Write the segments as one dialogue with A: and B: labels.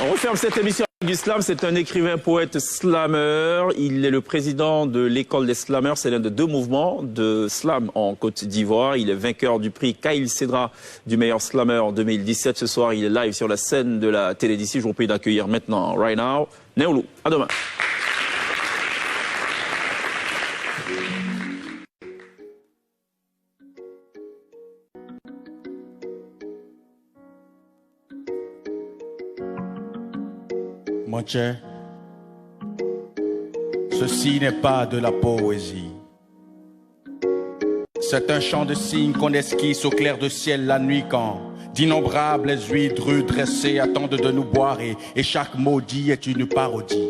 A: On referme cette émission avec du slam. C'est un écrivain, poète, slammer. Il est le président de l'école des slammers. C'est l'un de deux mouvements de slam en Côte d'Ivoire. Il est vainqueur du prix Kyle Cédra du meilleur slammer en 2017. Ce soir, il est live sur la scène de la télé d'ici. Je vous prie d'accueillir maintenant, right now, Néoulou. À demain.
B: Mon cher, ceci n'est pas de la poésie. C'est un chant de cygne qu'on esquisse au clair de ciel la nuit quand d'innombrables huîtres dressées attendent de nous boire et chaque mot dit est une parodie.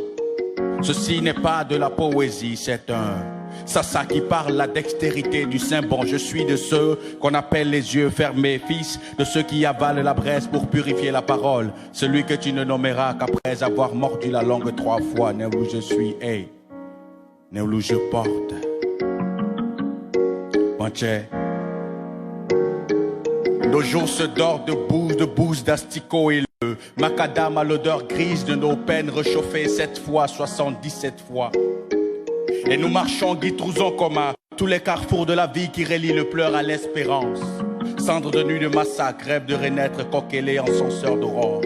B: Ceci n'est pas de la poésie, c'est un sassa qui parle la dextérité du saint bon. Je suis de ceux qu'on appelle les yeux fermés, fils de ceux qui avalent la braise pour purifier la parole. Celui que tu ne nommeras qu'après avoir mordu la langue 3 fois. Néoulou je suis, hey, Néoulou je porte. Manché. Nos jours se dorent de bouse d'asticots et le macadam à l'odeur grise de nos peines réchauffées 7 fois, 77 fois. Et nous marchons guitrouzons comme à tous les carrefours de la vie qui relient le pleur à l'espérance. Cendres de nuit de massacre, rêve de renaître, coquelé en censeur d'aurore.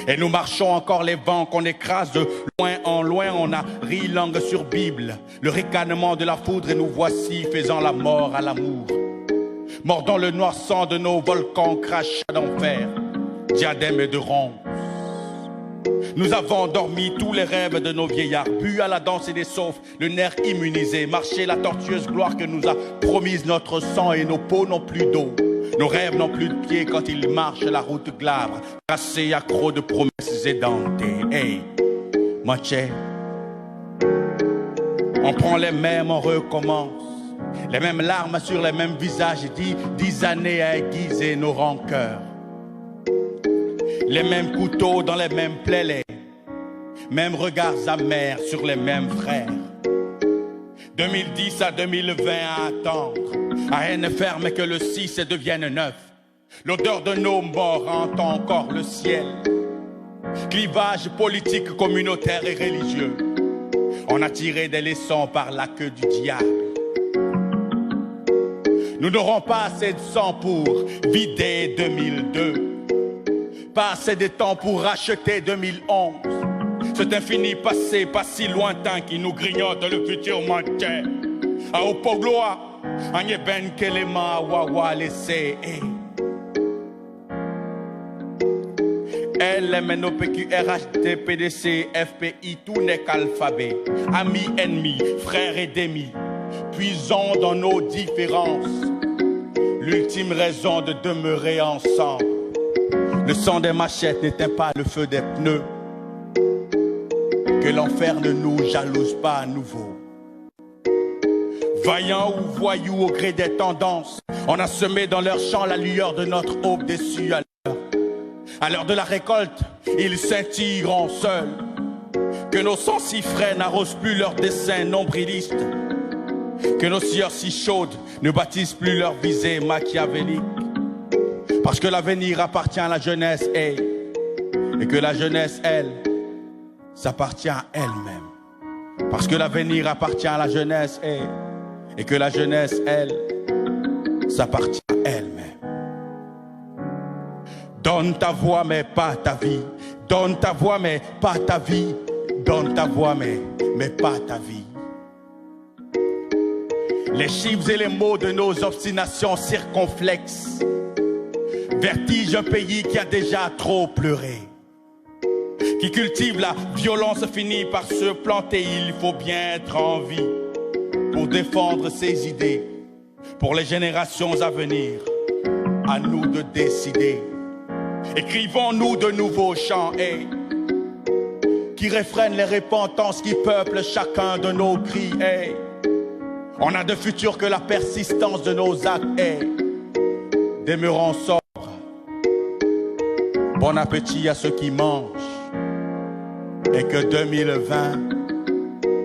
B: Et nous marchons encore les vents qu'on écrase de loin en loin. On a ri langue sur Bible, le ricanement de la foudre et nous voici faisant la mort à l'amour. Mordant le noir sang de nos volcans crachats d'enfer, diadème et de ronces. Nous avons dormi tous les rêves de nos vieillards, bu à la danse et des saufs, le nerf immunisé, marché la tortueuse gloire que nous a promise notre sang et nos peaux n'ont plus d'eau. Nos rêves n'ont plus de pieds quand ils marchent la route glabre, tracée accro de promesses édentées. Hey, Manché, on prend les mêmes, on recommence. Les mêmes larmes sur les mêmes visages, 10 années à aiguiser nos rancœurs. Les mêmes couteaux dans les mêmes plaies, les mêmes regards amers sur les mêmes frères. 2010 à 2020 à attendre, à rien ne ferme que le 6 devienne 9. L'odeur de nos morts hante encore le ciel. Clivage politique, communautaire et religieux. On a tiré des leçons par la queue du diable. Nous n'aurons pas assez de sang pour vider 2002. Pas assez de temps pour racheter 2011. Cet infini passé, pas si lointain qui nous grignote le futur manqué. A Opogloa, Agne Ben Kelema, Wawa laissé. LMNO, PQ, RHD, PDC, FPI, tout n'est qu'alphabet. Amis, ennemis, frères et demi. Puisons dans nos différences l'ultime raison de demeurer ensemble. Le son des machettes n'éteint pas le feu des pneus. Que l'enfer ne nous jalouse pas à nouveau. Vaillants ou voyous au gré des tendances, on a semé dans leur champ la lueur de notre aube déçue. À l'heure de la récolte, ils scintilleront seuls. Que nos sangs si frais n'arrosent plus leurs desseins nombrilistes. Que nos sueurs si chaudes ne bâtissent plus leur visée machiavélique. Parce que l'avenir appartient à la jeunesse, hey, et que la jeunesse, elle, s'appartient à elle-même. Parce que l'avenir appartient à la jeunesse, hey, et que la jeunesse, elle, s'appartient à elle-même. Donne ta voix, mais pas ta vie. Donne ta voix, mais pas ta vie. Donne ta voix, mais pas ta vie. Les chiffres et les mots de nos obstinations circonflexes vertige un pays qui a déjà trop pleuré, qui cultive la violence finit par se planter. Il faut bien être en vie pour défendre ses idées, pour les générations à venir. À nous de décider. Écrivons-nous de nouveaux chants hey, qui réfrènent les repentances qui peuplent chacun de nos cris. Hey. On a de futur que la persistance de nos actes hey. Demeurons sobres. Bon appétit à ceux qui mangent et que 2020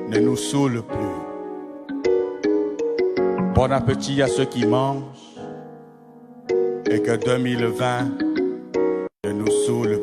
B: ne nous saoule plus. Bon appétit à ceux qui mangent et que 2020 ne nous saoule